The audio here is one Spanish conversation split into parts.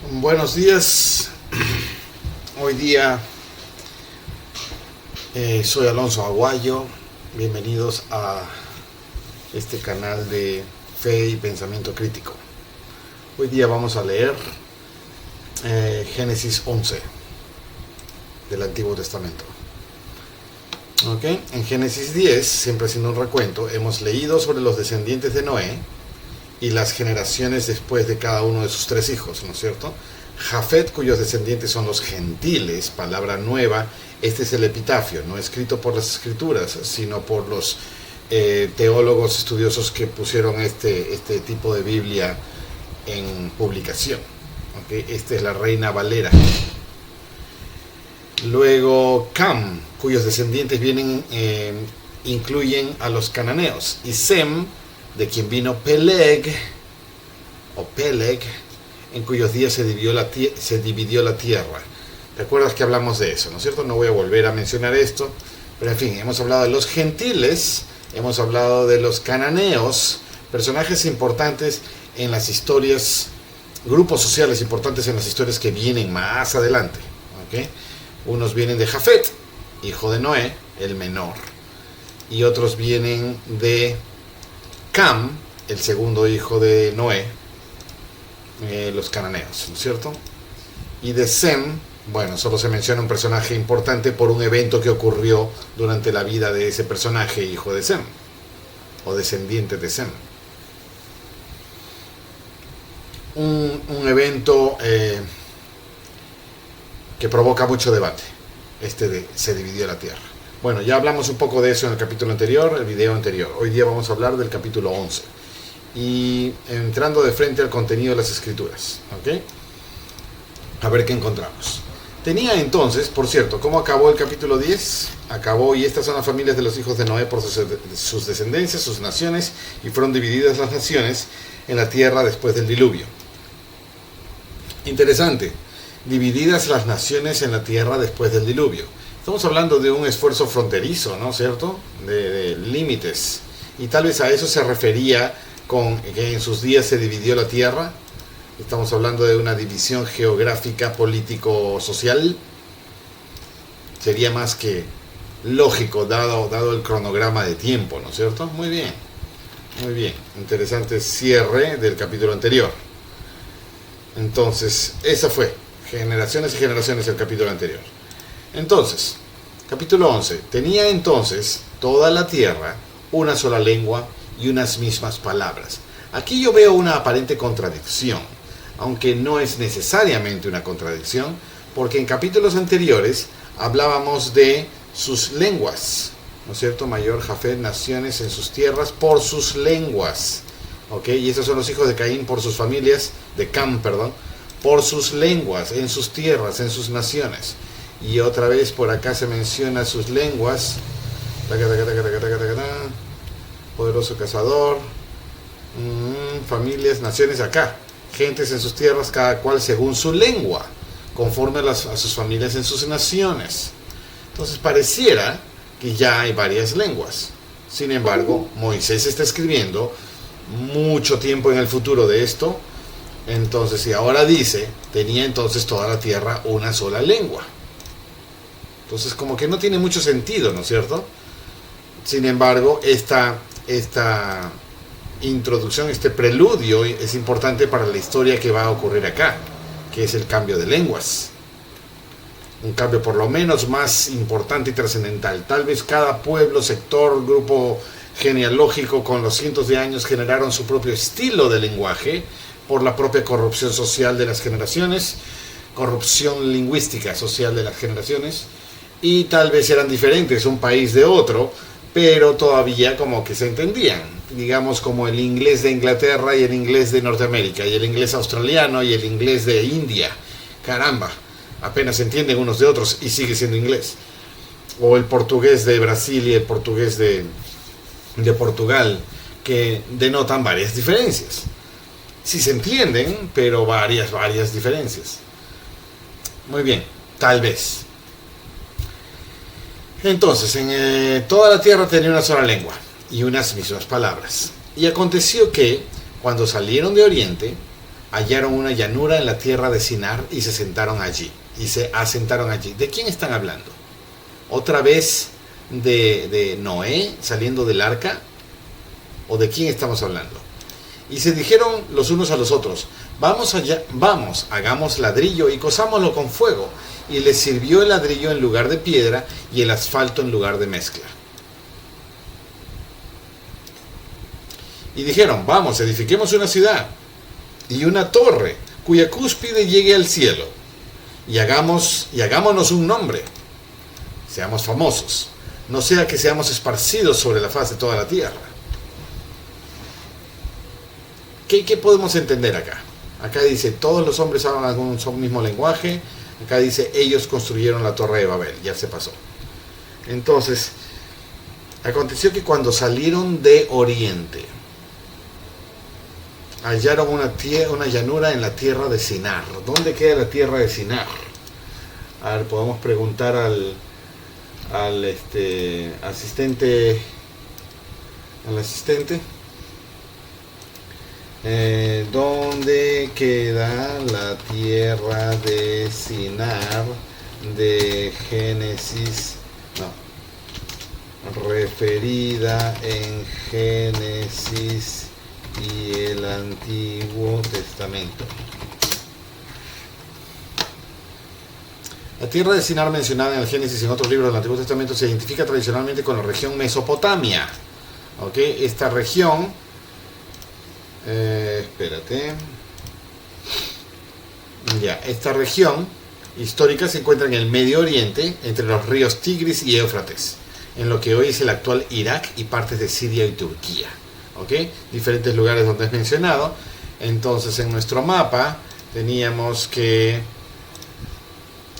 Buenos días. Hoy día soy Alonso Aguayo. Bienvenidos a este canal de fe y pensamiento crítico. Hoy día vamos a leer Génesis 11 del Antiguo Testamento. En Génesis 10, siempre haciendo un recuento, hemos leído sobre los descendientes de Noé y las generaciones después de cada uno de sus tres hijos, ¿no es cierto? Jafet, cuyos descendientes son los gentiles, palabra nueva. Este es el epitafio, no escrito por las escrituras, sino por los teólogos estudiosos que pusieron este tipo de Biblia en publicación. Esta es la Reina Valera. Luego Cam, cuyos descendientes incluyen a los cananeos, y Sem, de quien vino Peleg, en cuyos días se dividió la tierra. ¿Recuerdas que hablamos de eso, no es cierto? No voy a volver a mencionar esto, pero en fin, hemos hablado de los gentiles, hemos hablado de los cananeos, personajes importantes en las historias, grupos sociales importantes en las historias que vienen más adelante. Unos vienen de Jafet, hijo de Noé, el menor, y otros vienen de Cam, el segundo hijo de Noé, los cananeos, ¿no es cierto? Y de Sem, bueno, solo se menciona un personaje importante por un evento que ocurrió durante la vida de ese personaje, hijo de Sem, o descendiente de Sem. Un evento que provoca mucho debate, se dividió la tierra. Bueno, ya hablamos un poco de eso en el capítulo anterior, el video anterior. Hoy día vamos a hablar del capítulo 11. Y entrando de frente al contenido de las escrituras. A ver qué encontramos. Tenía entonces, por cierto, ¿cómo acabó el capítulo 10? Acabó, y estas son las familias de los hijos de Noé por sus descendencias, sus naciones, y fueron divididas las naciones en la tierra después del diluvio. Interesante. Divididas las naciones en la tierra después del diluvio. Estamos hablando de un esfuerzo fronterizo, ¿no es cierto? De límites. Y tal vez a eso se refería con que en sus días se dividió la tierra. Estamos hablando de una división geográfica, político-social. Sería más que lógico, dado el cronograma de tiempo, ¿no es cierto? Muy bien, muy bien. Interesante cierre del capítulo anterior. Entonces, esa fue generaciones y generaciones del capítulo anterior. Entonces, capítulo 11. Tenía entonces toda la tierra una sola lengua y unas mismas palabras. Aquí yo veo una aparente contradicción, aunque no es necesariamente una contradicción, porque en capítulos anteriores hablábamos de sus lenguas, ¿no es cierto? Mayor Jafet, naciones en sus tierras por sus lenguas. Y esos son los hijos de Caín por sus familias, de Cam, perdón, por sus lenguas, en sus tierras, en sus naciones. Y otra vez por acá se menciona sus lenguas. Poderoso cazador. Familias, naciones acá. Gentes en sus tierras, cada cual según su lengua, conforme a sus familias en sus naciones. Entonces pareciera que ya hay varias lenguas. Sin embargo, Moisés está escribiendo mucho tiempo en el futuro de esto. Entonces, y ahora dice, tenía entonces toda la tierra una sola lengua. Entonces, como que no tiene mucho sentido, ¿no es cierto? Sin embargo, esta introducción, este preludio es importante para la historia que va a ocurrir acá, que es el cambio de lenguas. Un cambio por lo menos más importante y trascendental. Tal vez cada pueblo, sector, grupo genealógico con los cientos de años generaron su propio estilo de lenguaje por la propia corrupción social de las generaciones, corrupción lingüística social de las generaciones, y tal vez eran diferentes un país de otro, pero todavía como que se entendían, digamos como el inglés de Inglaterra y el inglés de Norteamérica, y el inglés australiano y el inglés de India. Caramba, apenas se entienden unos de otros y sigue siendo inglés. O el portugués de Brasil y el portugués de Portugal, que denotan varias diferencias. Sí se entienden, pero varias diferencias. Muy bien, tal vez. Entonces, toda la tierra tenía una sola lengua y unas mismas palabras. Y aconteció que, cuando salieron de Oriente, hallaron una llanura en la tierra de Sinar y se sentaron allí. Y se asentaron allí. ¿De quién están hablando? ¿Otra vez de Noé saliendo del arca? ¿O de quién estamos hablando? Y se dijeron los unos a los otros: vamos allá, vamos, hagamos ladrillo y cozámoslo con fuego. Y les sirvió el ladrillo en lugar de piedra y el asfalto en lugar de mezcla. Y dijeron: vamos, edifiquemos una ciudad y una torre cuya cúspide llegue al cielo, y hagámonos un nombre, seamos famosos, no sea que seamos esparcidos sobre la faz de toda la tierra. ¿Qué podemos entender acá? Acá dice: todos los hombres hablan un mismo lenguaje. Acá dice: ellos construyeron la torre de Babel. Ya se pasó. Entonces, aconteció que cuando salieron de oriente, hallaron una llanura en la tierra de Sinar. ¿Dónde queda la tierra de Sinar? A ver, podemos preguntar al asistente. ¿Dónde queda la tierra de Sinar de Génesis? No, referida en Génesis y el Antiguo Testamento. La tierra de Sinar mencionada en el Génesis y en otros libros del Antiguo Testamento se identifica tradicionalmente con la región Mesopotamia. ¿Ok? Esta región, esta región histórica se encuentra en el Medio Oriente, entre los ríos Tigris y Éufrates, en lo que hoy es el actual Irak y partes de Siria y Turquía. ¿Ok? Diferentes lugares donde es mencionado. Entonces, en nuestro mapa teníamos que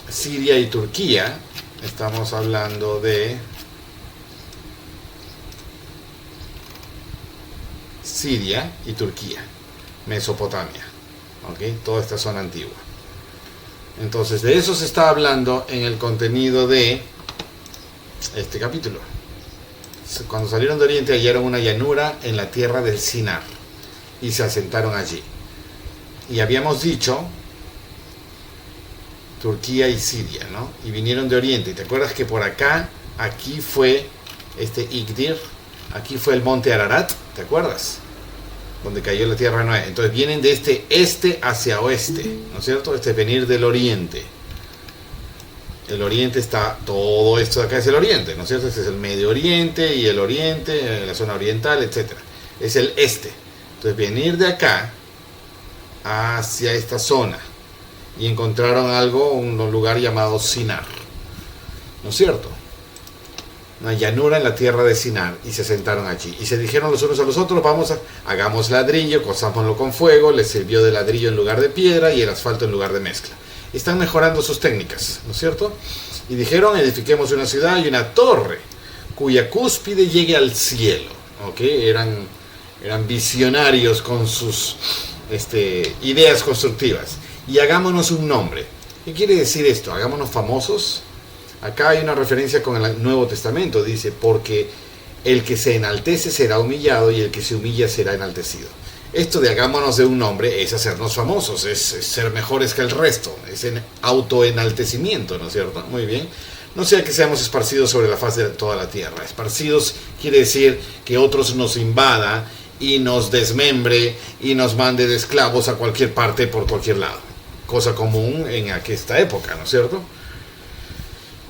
Siria y Turquía, estamos hablando de Siria y Turquía, Mesopotamia, ¿ok? Toda esta zona antigua. Entonces, de eso se está hablando en el contenido de este capítulo. Cuando salieron de Oriente, hallaron una llanura en la tierra del Sinar y se asentaron allí. Y habíamos dicho Turquía y Siria, ¿no? Y vinieron de Oriente. ¿Y te acuerdas que por acá, aquí fue Igdir, aquí fue el monte Ararat? ¿Te acuerdas? Donde cayó la tierra de Noé. Entonces vienen de este hacia oeste, ¿no es cierto? Este es venir del oriente. El oriente está, todo esto de acá es el oriente, ¿no es cierto? Este es el Medio Oriente y el oriente, la zona oriental, etc. Es el este. Entonces venir de acá hacia esta zona. Y encontraron un lugar llamado Sinar, ¿no es cierto? Una llanura en la tierra de Sinar, y se sentaron allí. Y se dijeron los unos a los otros: hagamos ladrillo, cozámoslo con fuego. Les sirvió de ladrillo en lugar de piedra y el asfalto en lugar de mezcla. Están mejorando sus técnicas, ¿no es cierto? Y dijeron: edifiquemos una ciudad y una torre cuya cúspide llegue al cielo. ¿Ok? Eran visionarios con sus ideas constructivas. Y hagámonos un nombre. ¿Qué quiere decir esto? Hagámonos famosos. Acá hay una referencia con el Nuevo Testamento. Dice: porque el que se enaltece será humillado y el que se humilla será enaltecido. Esto de hagámonos de un nombre es hacernos famosos, es ser mejores que el resto, es en autoenaltecimiento, ¿no es cierto? Muy bien. No sea que seamos esparcidos sobre la faz de toda la tierra. Esparcidos quiere decir que otros nos invada y nos desmembre y nos mande de esclavos a cualquier parte por cualquier lado. Cosa común en esta época, ¿no es cierto?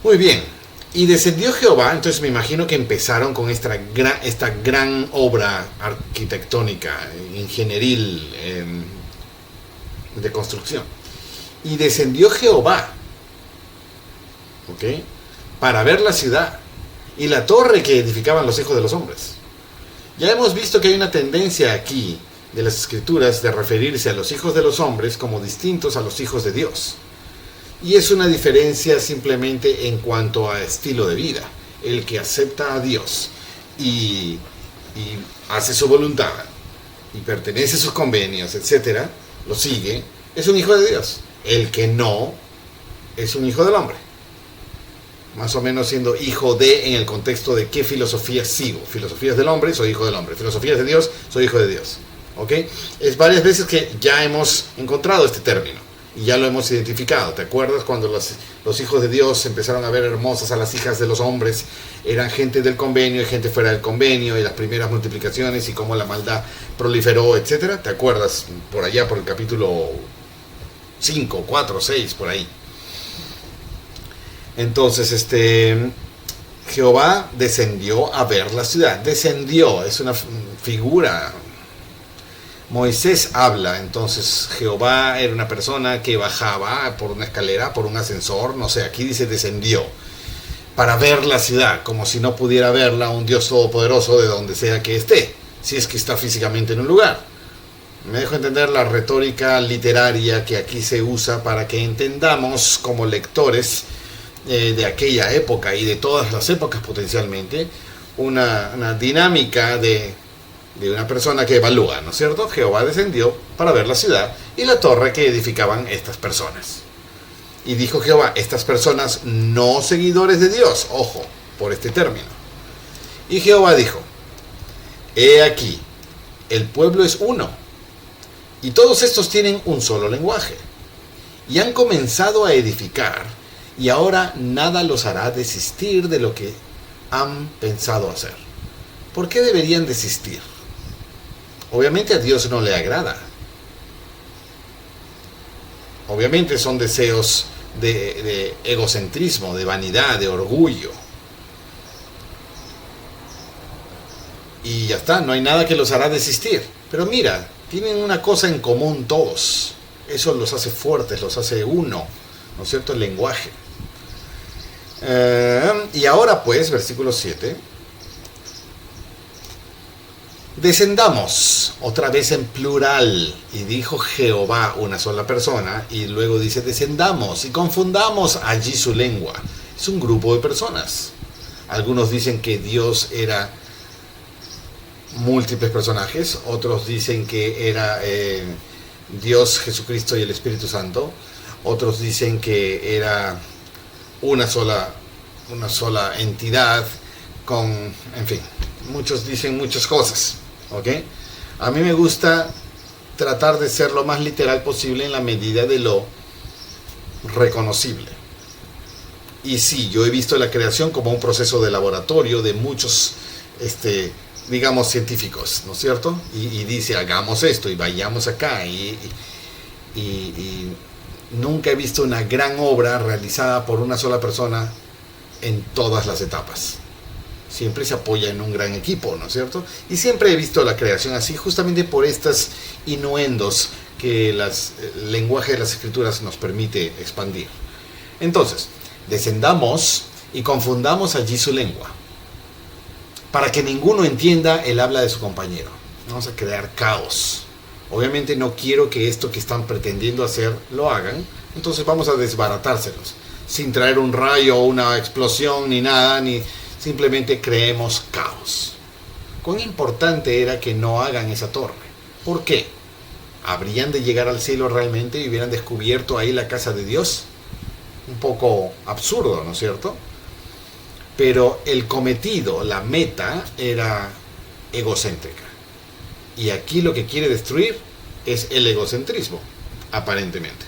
Muy bien. Y descendió Jehová. Entonces me imagino que empezaron con esta gran obra arquitectónica, ingenieril, de construcción. Y descendió Jehová, ¿ok?, para ver la ciudad y la torre que edificaban los hijos de los hombres. Ya hemos visto que hay una tendencia aquí de las escrituras de referirse a los hijos de los hombres como distintos a los hijos de Dios. Y es una diferencia simplemente en cuanto a estilo de vida. El que acepta a Dios y hace su voluntad y pertenece a sus convenios, etcétera, lo sigue, es un hijo de Dios. El que no es un hijo del hombre. Más o menos siendo hijo de en el contexto de qué filosofía sigo. Filosofías del hombre, soy hijo del hombre. Filosofías de Dios, soy hijo de Dios. ¿Ok? Es varias veces que ya hemos encontrado este término y ya lo hemos identificado. ¿Te acuerdas cuando los hijos de Dios empezaron a ver hermosas a las hijas de los hombres? Eran gente del convenio y gente fuera del convenio, y las primeras multiplicaciones y cómo la maldad proliferó, etcétera. ¿Te acuerdas? Por allá, por el capítulo 5, 4, 6, por ahí. Entonces, Jehová descendió a ver la ciudad. Descendió, es una figura. Moisés habla, entonces Jehová era una persona que bajaba por una escalera, por un ascensor, no sé, aquí dice descendió, para ver la ciudad, como si no pudiera verla un Dios todopoderoso de donde sea que esté, si es que está físicamente en un lugar. Me dejo entender la retórica literaria que aquí se usa para que entendamos como lectores de aquella época y de todas las épocas potencialmente, una dinámica de una persona que evalúa, ¿no es cierto? Jehová descendió para ver la ciudad y la torre que edificaban estas personas. Y dijo Jehová, estas personas no seguidores de Dios, ojo, por este término. Y Jehová dijo, he aquí, el pueblo es uno, y todos estos tienen un solo lenguaje, y han comenzado a edificar, y ahora nada los hará desistir de lo que han pensado hacer. ¿Por qué deberían desistir? Obviamente a Dios no le agrada. Obviamente son deseos de egocentrismo, de vanidad, de orgullo. Y ya está, no hay nada que los hará desistir. Pero mira, tienen una cosa en común todos. Eso los hace fuertes, los hace uno, ¿no es cierto? El lenguaje. Y ahora pues, versículo 7. Descendamos, otra vez en plural, y dijo Jehová, una sola persona, y luego dice descendamos y confundamos allí su lengua. Es un grupo de personas. Algunos dicen que Dios era múltiples personajes, otros dicen que era Dios, Jesucristo y el Espíritu Santo, otros dicen que era una sola entidad con, en fin, muchos dicen muchas cosas. ¿Ok? A mí me gusta tratar de ser lo más literal posible en la medida de lo reconocible. Y sí, yo he visto la creación como un proceso de laboratorio de muchos, digamos, científicos, ¿no es cierto? Y dice, hagamos esto y vayamos acá. Y nunca he visto una gran obra realizada por una sola persona en todas las etapas. Siempre se apoya en un gran equipo, ¿no es cierto? Y siempre he visto la creación así, justamente por estas innuendos que el lenguaje de las escrituras nos permite expandir. Entonces, descendamos y confundamos allí su lengua, para que ninguno entienda el habla de su compañero. Vamos a crear caos. Obviamente no quiero que esto que están pretendiendo hacer lo hagan, entonces vamos a desbaratárselos, sin traer un rayo o una explosión ni nada, ni simplemente creemos caos. Cuán importante era que no hagan esa torre. ¿Por qué? ¿Habrían de llegar al cielo realmente y hubieran descubierto ahí la casa de Dios? Un poco absurdo, ¿no es cierto? Pero el cometido, la meta, era egocéntrica. Y aquí lo que quiere destruir es el egocentrismo, aparentemente.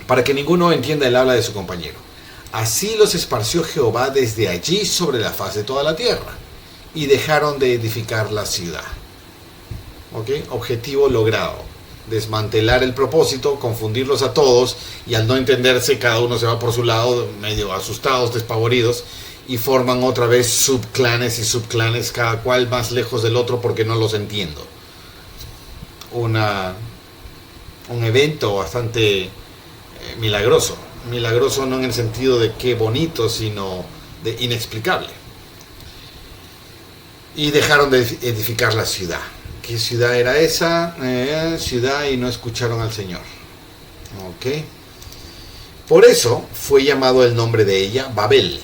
Para que ninguno entienda el habla de su compañero. Así los esparció Jehová desde allí sobre la faz de toda la tierra, y dejaron de edificar la ciudad. ¿Ok? Objetivo logrado. Desmantelar el propósito, confundirlos a todos, y al no entenderse cada uno se va por su lado, medio asustados, despavoridos, y forman otra vez subclanes y subclanes, cada cual más lejos del otro porque no los entiendo. Un evento bastante milagroso. Milagroso no en el sentido de qué bonito, sino de inexplicable. Y dejaron de edificar la ciudad. ¿Qué ciudad era esa? Ciudad, y no escucharon al Señor. ¿Ok? Por eso fue llamado el nombre de ella Babel,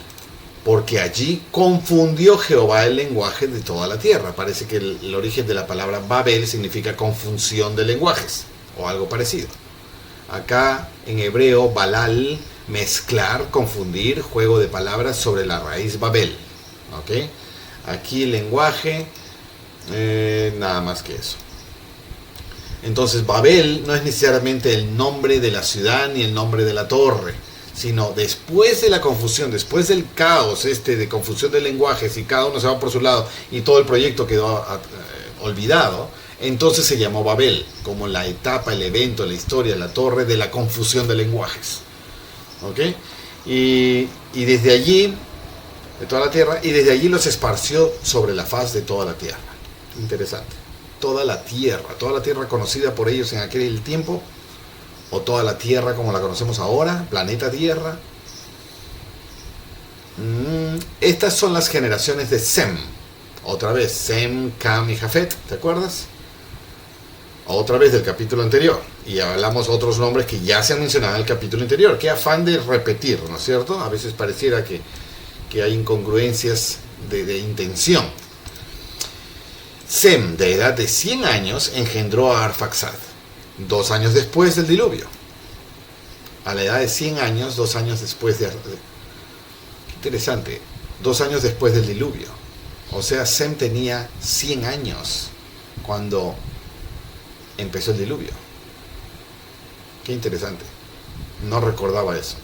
porque allí confundió Jehová el lenguaje de toda la tierra. Parece que el origen de la palabra Babel significa confusión de lenguajes, o algo parecido. Acá en hebreo, balal, mezclar, confundir, juego de palabras sobre la raíz Babel. ¿Ok? Aquí el lenguaje Nada más que eso. Entonces Babel no es necesariamente el nombre de la ciudad ni el nombre de la torre, sino después de la confusión, después del caos de confusión de lenguajes y cada uno se va por su lado y todo el proyecto quedó olvidado, entonces se llamó Babel, como la etapa, el evento, la historia, la torre de la confusión de lenguajes. ¿Ok? Y desde allí, de toda la tierra, y desde allí los esparció sobre la faz de toda la tierra. Interesante. Toda la tierra conocida por ellos en aquel tiempo, o toda la tierra como la conocemos ahora, planeta Tierra. Estas son las generaciones de Sem. Otra vez, Sem, Cam y Jafet, ¿te acuerdas? Otra vez del capítulo anterior. Y hablamos otros nombres que ya se han mencionado en el capítulo anterior. Qué afán de repetir, ¿no es cierto? A veces pareciera que hay incongruencias de intención. Sem, de edad de 100 años, engendró a Arfaxad, 2 años después del diluvio. A la edad de 100 años, 2 años después de... Qué interesante, 2 años después del diluvio. O sea, Sem tenía 100 años cuando empezó el diluvio. Qué interesante, no recordaba eso.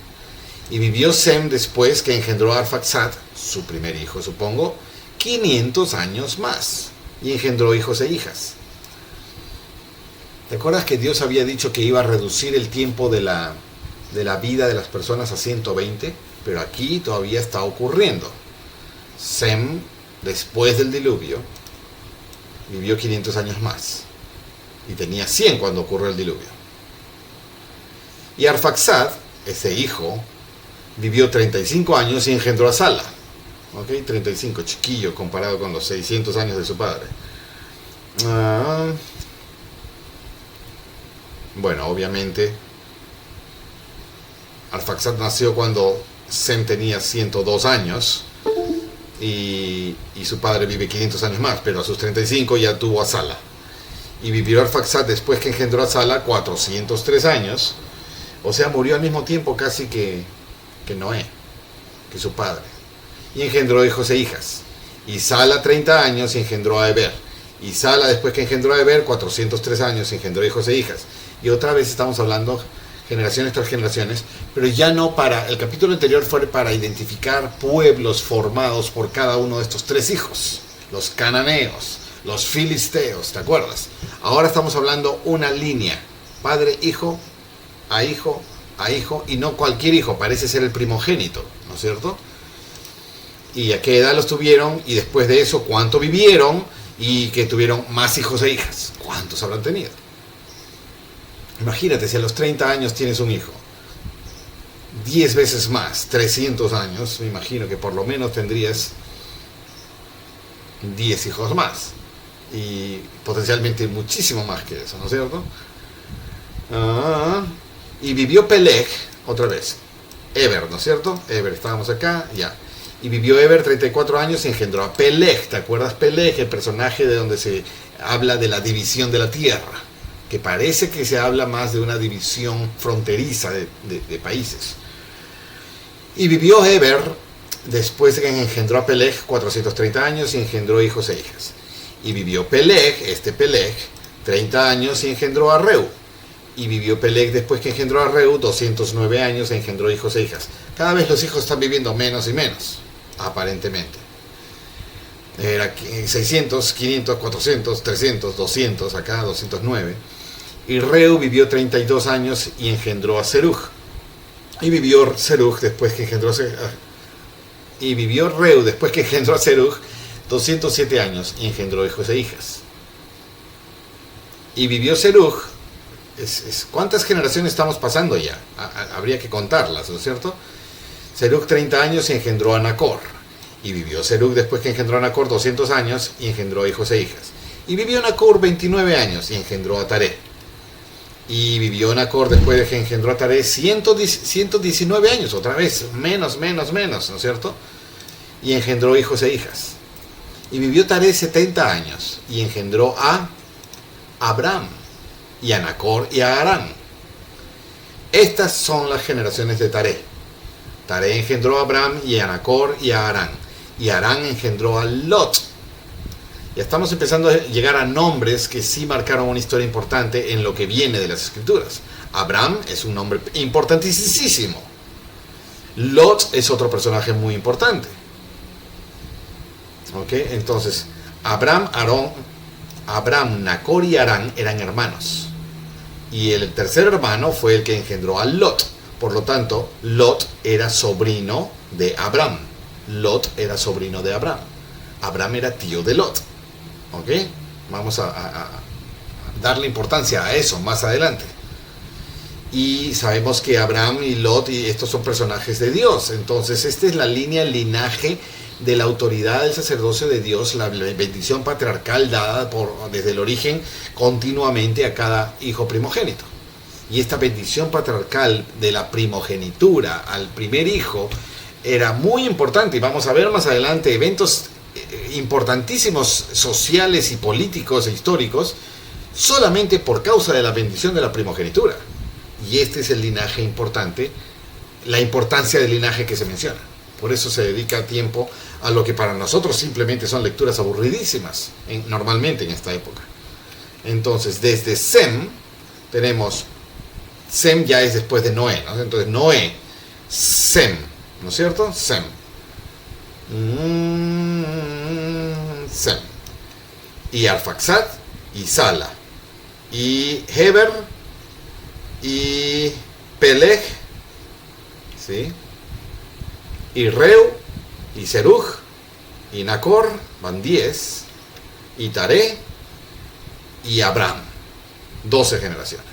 Y vivió Sem después que engendró a Arfaxad, su primer hijo, supongo, 500 años más. Y engendró hijos e hijas. ¿Te acuerdas que Dios había dicho que iba a reducir el tiempo de la vida de las personas a 120? Pero aquí todavía está ocurriendo. Sem, después del diluvio, vivió 500 años más. Y tenía 100 cuando ocurrió el diluvio. Y Arfaxad, ese hijo, vivió 35 años y engendró a Sala. Ok, 35, chiquillo comparado con los 600 años de su padre. Bueno, obviamente Arfaxad nació cuando Sem tenía 102 años y su padre vive 500 años más, pero a sus 35 ya tuvo a Sala. Y vivió Arfaxad después que engendró a Sala 403 años, o sea, murió al mismo tiempo casi que Noé, que su padre. Y engendró hijos e hijas. Y Sala 30 años y engendró a Eber. Y Sala, después que engendró a Eber, 403 años y engendró hijos e hijas. Y otra vez estamos hablando generaciones tras generaciones, pero ya no para... El capítulo anterior fue para identificar pueblos formados por cada uno de estos 3 hijos. Los cananeos, los filisteos, ¿te acuerdas? Ahora estamos hablando una línea. Padre, hijo, a hijo, a hijo, y no cualquier hijo, parece ser el primogénito, ¿no es cierto? Y a qué edad los tuvieron, y después de eso, cuánto vivieron, y que tuvieron más hijos e hijas. ¿Cuántos habrán tenido? Imagínate, si a los 30 años tienes un hijo, 10 veces más, 300 años, me imagino que por lo menos tendrías 10 hijos más. Y potencialmente muchísimo más que eso, ¿no es cierto? Y vivió Peleg, otra vez, Eber, ¿no es cierto? Eber, estábamos acá, ya. Y vivió Eber 34 años y engendró a Peleg. ¿Te acuerdas Peleg? El personaje de donde se habla de la división de la tierra. Que parece que se habla más de una división fronteriza de países. Y vivió Eber después de que engendró a Peleg 430 años y engendró hijos e hijas. Y vivió Peleg, Peleg, 30 años y engendró a Reu. Y vivió Peleg después que engendró a Reu 209 años e engendró hijos e hijas. Cada vez los hijos están viviendo menos y menos, aparentemente. Era 600, 500, 400, 300, 200, acá 209. Y Reu vivió 32 años y engendró a Serug. Y vivió Serug después que engendró a Y vivió Reu después que engendró a Serug 207 años y engendró hijos e hijas. Y vivió Serug. ¿Cuántas generaciones estamos pasando ya? Habría que contarlas, ¿no es cierto? Serug 30 años y engendró a Nacor. Y vivió Serug después que engendró a Nacor 200 años y engendró hijos e hijas. Y vivió Nacor 29 años y engendró a Taré. Y vivió Nacor después de que engendró a Taré 119 años, otra vez, menos, ¿no es cierto? Y engendró hijos e hijas. Y vivió Taré 70 años y engendró a Abraham, y a Nacor y a Harán. Estas son las generaciones de Taré. Taré engendró a Abraham y a Nacor y a Harán. Y Harán engendró a Lot. Y Ya estamos empezando a llegar a nombres que sí marcaron una historia importante en lo que viene de las escrituras. Abraham es un nombre importantísimo. Lot es otro personaje muy importante. ¿Ok? Entonces, Abraham, Nacor y Harán eran hermanos. Y el tercer hermano fue el que engendró a Lot. Por lo tanto, Lot era sobrino de Abraham. Abraham era tío de Lot. ¿Ok? Vamos a darle importancia a eso más adelante. Y sabemos que Abraham y Lot, y estos son personajes de Dios. Entonces, esta es la línea, el linaje de la autoridad del sacerdocio de Dios, la bendición patriarcal dada desde el origen continuamente a cada hijo primogénito. Y esta bendición patriarcal de la primogenitura al primer hijo era muy importante. Y vamos a ver más adelante eventos importantísimos sociales y políticos e históricos solamente por causa de la bendición de la primogenitura. Y este es el linaje importante, la importancia del linaje que se menciona. Por eso se dedica tiempo a lo que para nosotros simplemente son lecturas aburridísimas, normalmente en esta época. Entonces, desde Sem, tenemos, Sem ya es después de Noé, ¿no? Entonces, Noé, Sem, ¿no es cierto? Sem. Sem. Y Arfaxad, y Sala, y Heber, y Peleg, ¿sí? Y Reu, y Serug, y Nacor, van 10, y Taré, y Abraham, 12 generaciones.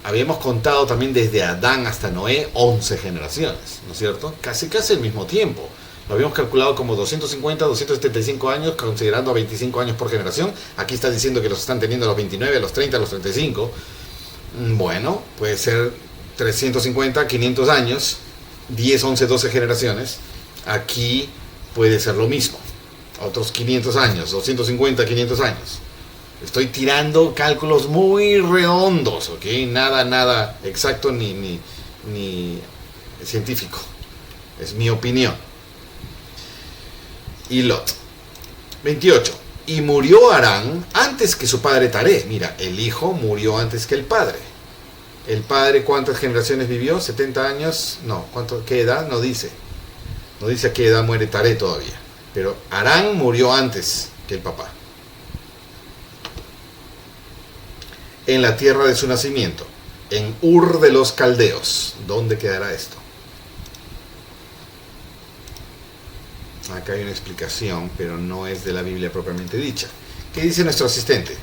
Habíamos contado también desde Adán hasta Noé 11 generaciones, ¿no es cierto? Casi el mismo tiempo. Lo habíamos calculado como 250, 275 años, considerando a 25 años por generación. Aquí está diciendo que los están teniendo a los 29, a los 30, a los 35. Bueno, puede ser 350, 500 años, 10, 11, 12 generaciones. Aquí puede ser lo mismo, otros 500 años, 250, 500 años. Estoy tirando cálculos muy redondos, ¿ok? Nada exacto ni científico. Es mi opinión. Y Lot. 28. Y murió Harán antes que su padre Taré. Mira, el hijo murió antes que el padre. ¿El padre cuántas generaciones vivió? ¿70 años? No. ¿Qué edad? No dice. No dice a qué edad muere Taré todavía. Pero Harán murió antes que el papá. En la tierra de su nacimiento, en Ur de los Caldeos. ¿Dónde quedará esto? Acá hay una explicación, pero no es de la Biblia propiamente dicha. ¿Qué dice nuestro asistente?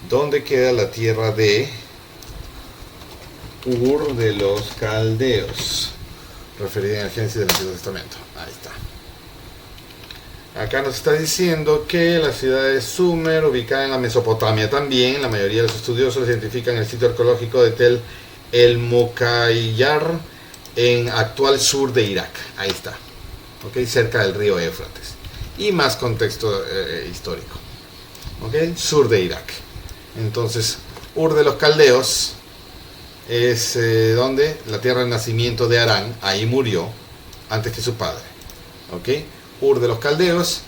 ¿Dónde queda la tierra de Ur de los Caldeos? Referida en el Génesis del Antiguo Testamento. Ahí está. Acá nos está diciendo que la ciudad de Sumer, ubicada en la Mesopotamia también, la mayoría de los estudiosos identifican el sitio arqueológico de Tel el Mukayyar en actual sur de Irak. Ahí está, ¿okay? Cerca del río Éufrates. Y más contexto histórico, ¿okay? Sur de Irak. Entonces, Ur de los Caldeos es donde la tierra de nacimiento de Harán. Ahí murió antes que su padre, ¿okay? Ur de los Caldeos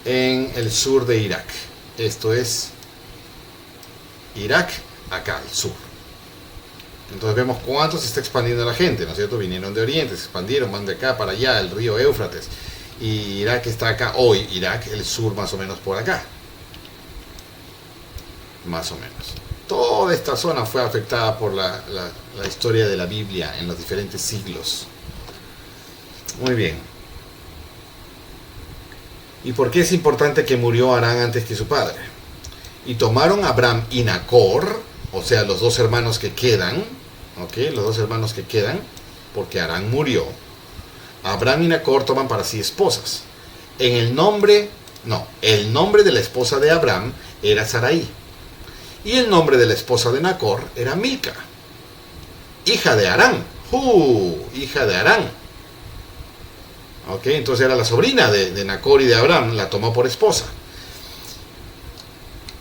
en el sur de Irak. Esto es Irak, acá al sur. Entonces vemos cuánto se está expandiendo la gente, ¿no es cierto? Vinieron de Oriente, se expandieron, van de acá para allá, el río Éufrates. Y Irak está acá hoy, Irak, el sur más o menos por acá. Más o menos. Toda esta zona fue afectada por la historia de la Biblia en los diferentes siglos. Muy bien. ¿Y por qué es importante que murió Harán antes que su padre? Y tomaron a Abraham y Nacor, o sea, los dos hermanos que quedan, ¿ok? Los dos hermanos que quedan, porque Harán murió. Abraham y Nacor toman para sí esposas. El nombre de la esposa de Abraham era Sarai. Y el nombre de la esposa de Nacor era Milca, hija de Harán. Hija de Harán. Okay, entonces era la sobrina de Nacor y de Abraham, la tomó por esposa.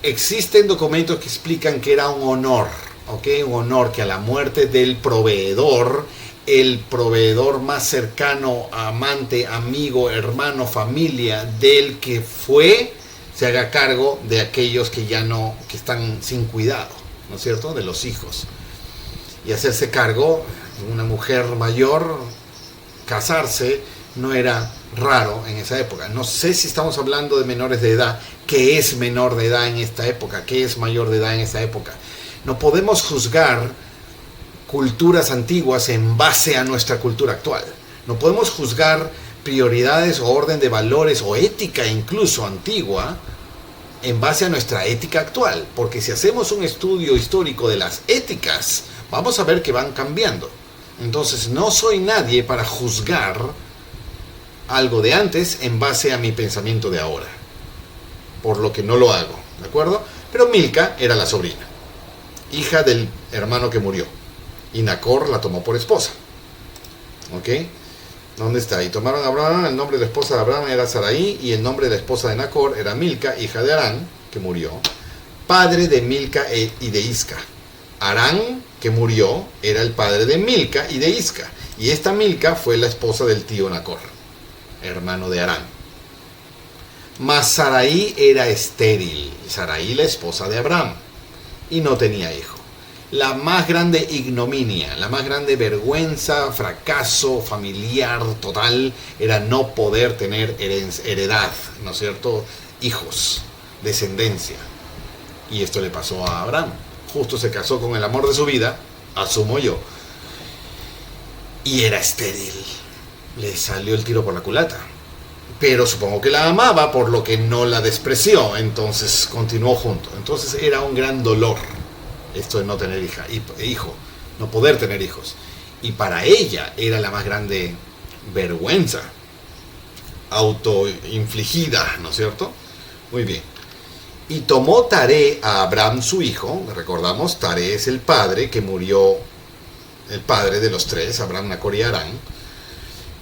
Existen documentos que explican que era un honor, ¿okay? Un honor que a la muerte del proveedor el proveedor más cercano, amante, amigo, hermano, familia del que fue, se haga cargo de aquellos que ya no, que están sin cuidado, ¿no es cierto?, de los hijos. Y hacerse cargo, una mujer mayor, casarse, no era raro en esa época. No sé si estamos hablando de menores de edad. ¿Qué es menor de edad en esta época? ¿Qué es mayor de edad en esta época? No podemos juzgar culturas antiguas en base a nuestra cultura actual. No podemos juzgar prioridades o orden de valores o ética incluso antigua en base a nuestra ética actual, porque si hacemos un estudio histórico de las éticas, vamos a ver que van cambiando. Entonces no soy nadie para juzgar algo de antes en base a mi pensamiento de ahora, por lo que no lo hago, ¿de acuerdo? Pero Milca era la sobrina, hija del hermano que murió, y Nacor la tomó por esposa. ¿Ok? ¿Dónde está? Y tomaron a Abraham, el nombre de la esposa de Abraham era Sarai, y el nombre de la esposa de Nacor era Milca, hija de Harán, que murió, padre de Milca y de Isca. Harán, que murió, era el padre de Milca y de Isca, y esta Milca fue la esposa del tío Nacor, hermano de Harán. Mas Sarai era estéril, Sarai la esposa de Abraham, y no tenía hijo. La más grande ignominia, la más grande vergüenza, fracaso familiar total, era no poder tener heredad, ¿no es cierto?, hijos, descendencia. Y esto le pasó a Abraham. Justo se casó con el amor de su vida, asumo yo, y era estéril. Le salió el tiro por la culata. Pero supongo que la amaba, por lo que no la despreció, entonces continuó junto. Entonces era un gran dolor esto de no tener hijo, no poder tener hijos. Y para ella era la más grande vergüenza, autoinfligida, ¿no es cierto? Muy bien. Y tomó Taré a Abraham su hijo, recordamos, Taré es el padre que murió, el padre de los tres, Abraham, Nacor y Harán.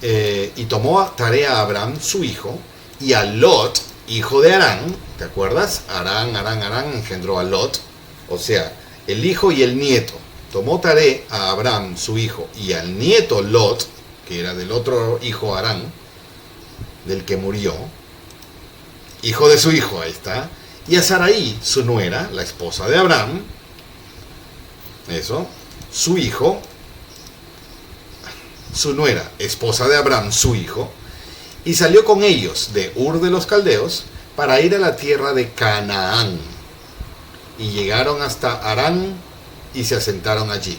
Y tomó Taré a Abraham su hijo, y a Lot, hijo de Harán, ¿te acuerdas? Harán engendró a Lot, o sea, el hijo y el nieto. Tomó Taré a Abraham su hijo y al nieto Lot, que era del otro hijo Harán, del que murió, hijo de su hijo, ahí está, y a Sarai, su nuera, la esposa de Abraham, eso, su hijo, su nuera, esposa de Abraham, su hijo, y salió con ellos de Ur de los Caldeos para ir a la tierra de Canaán. Y llegaron hasta Harán y se asentaron allí.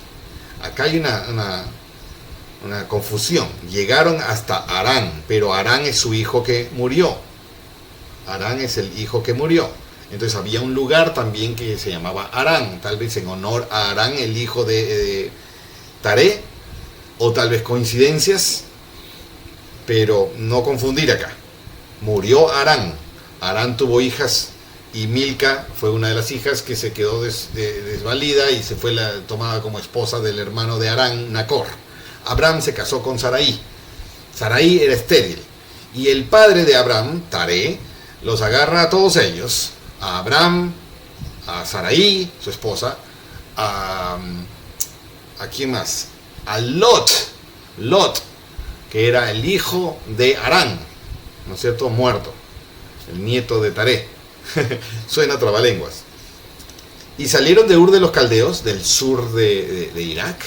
Acá hay una confusión. Llegaron hasta Harán, pero Harán es su hijo que murió. Harán es el hijo que murió. Entonces había un lugar también que se llamaba Harán, tal vez en honor a Harán, el hijo de Taré, o tal vez coincidencias, pero no confundir acá. Murió Harán. Harán tuvo hijas, y Milca fue una de las hijas que se quedó desvalida y se fue tomada como esposa del hermano de Harán, Nacor. Abraham se casó con Sarai. Sarai era estéril. Y el padre de Abraham, Taré, los agarra a todos ellos, a Abraham, a Sarai, su esposa, ¿a quién más? A Lot, que era el hijo de Harán, ¿no es cierto?, muerto, el nieto de Taré. Suena trabalenguas. Y salieron de Ur de los Caldeos, del sur de Irak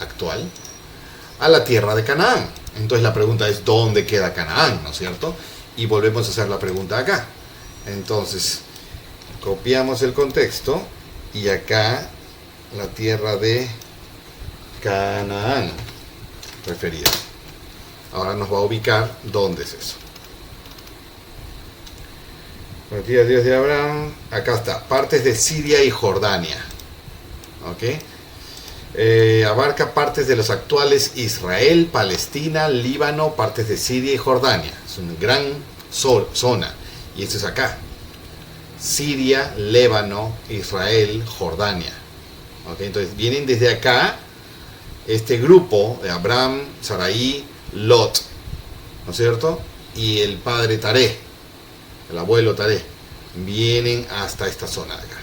actual, a la tierra de Canaán. Entonces la pregunta es, ¿dónde queda Canaán?, ¿no es cierto? Y volvemos a hacer la pregunta acá. Entonces copiamos el contexto, y acá la tierra de Canaán referida. Ahora nos va a ubicar dónde es eso. Prometida Dios de Abraham, acá está, partes de Siria y Jordania. ¿Ok? Abarca partes de los actuales Israel, Palestina, Líbano, partes de Siria y Jordania. Es una gran zona. Y esto es acá. Siria, Líbano, Israel, Jordania. ¿Ok? Entonces vienen desde acá este grupo de Abraham, Sarai, Lot, ¿no es cierto? Y el padre Taré, el abuelo Taré, vienen hasta esta zona de acá.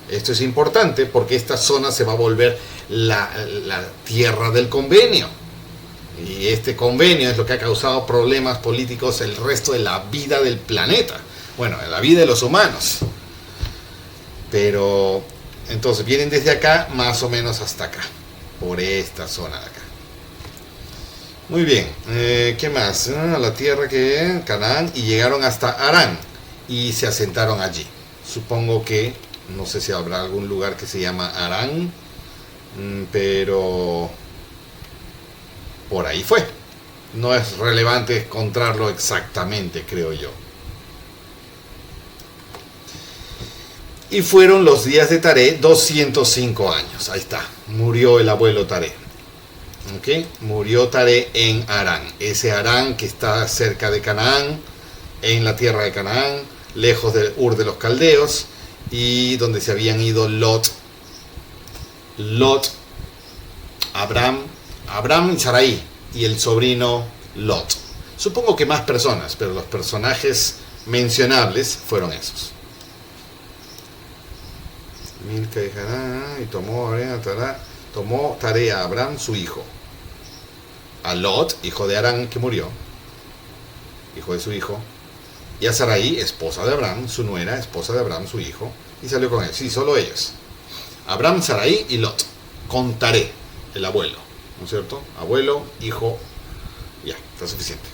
Esto es importante porque esta zona se va a volver la tierra del convenio. Y este convenio es lo que ha causado problemas políticos el resto de la vida del planeta. Bueno, la vida de los humanos. Pero entonces vienen desde acá más o menos hasta acá. Por esta zona de acá. Muy bien. ¿Qué más? La tierra que Canaán, y llegaron hasta Harán y se asentaron allí. Supongo que, no sé si habrá algún lugar que se llama Harán, pero por ahí fue. No es relevante encontrarlo exactamente, creo yo. Y fueron los días de Taré 205 años. Ahí está. Murió el abuelo Taré. ¿Okay? Murió Taré en Harán. Ese Harán que está cerca de Canaán, en la tierra de Canaán, lejos de Ur de los Caldeos, y donde se habían ido Lot, Abraham y Sarai, y el sobrino Lot. Supongo que más personas, pero los personajes mencionables fueron esos. Milca y Harán, y tomó Taré a Abraham su hijo, a Lot, hijo de Harán que murió, hijo de su hijo, y a Sarai, esposa de Abraham, su nuera, esposa de Abraham, su hijo, y salió con él. Sí, solo ellos. Abraham, Sarai y Lot, con Taré, el abuelo, ¿no es cierto? Abuelo, hijo, ya, está suficiente.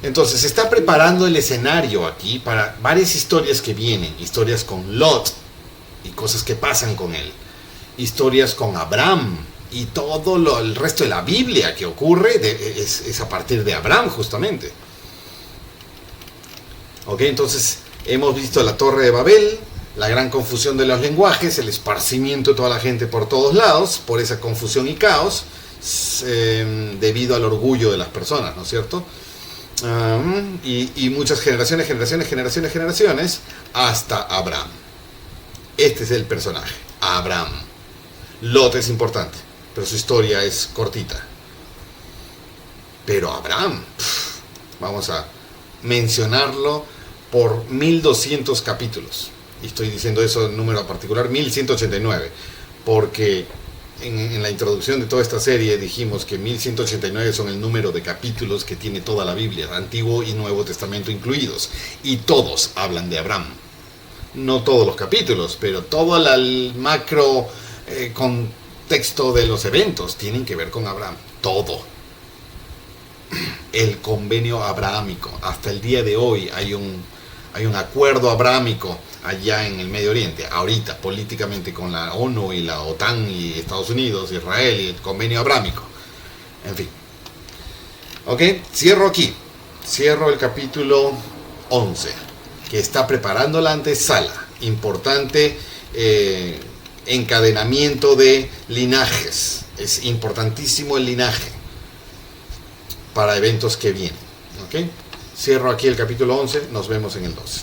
Entonces, se está preparando el escenario aquí para varias historias que vienen, historias con Lot y cosas que pasan con él, historias con Abraham y todo el resto de la Biblia que ocurre es a partir de Abraham justamente. Ok, entonces hemos visto la Torre de Babel, la gran confusión de los lenguajes, el esparcimiento de toda la gente por todos lados, por esa confusión y caos, debido al orgullo de las personas, ¿no es cierto? Y muchas generaciones, hasta Abraham. Este es el personaje, Abraham. Lot es importante, pero su historia es cortita. Pero Abraham, vamos a mencionarlo por 1200 capítulos. Y estoy diciendo eso en número particular, 1189, porque en la introducción de toda esta serie dijimos que 1189 son el número de capítulos que tiene toda la Biblia, Antiguo y Nuevo Testamento incluidos, y todos hablan de Abraham. No todos los capítulos, pero todo el macro contexto de los eventos tienen que ver con Abraham. Todo. El convenio abrahámico. Hasta el día de hoy hay un acuerdo abrahámico allá en el Medio Oriente, ahorita políticamente con la ONU y la OTAN y Estados Unidos, Israel y el convenio abrahámico. En fin. Ok, cierro aquí. Cierro el capítulo 11, que está preparando la antesala. Importante encadenamiento de linajes. Es importantísimo el linaje para eventos que vienen. ¿Ok? Cierro aquí el capítulo 11, nos vemos en el 12.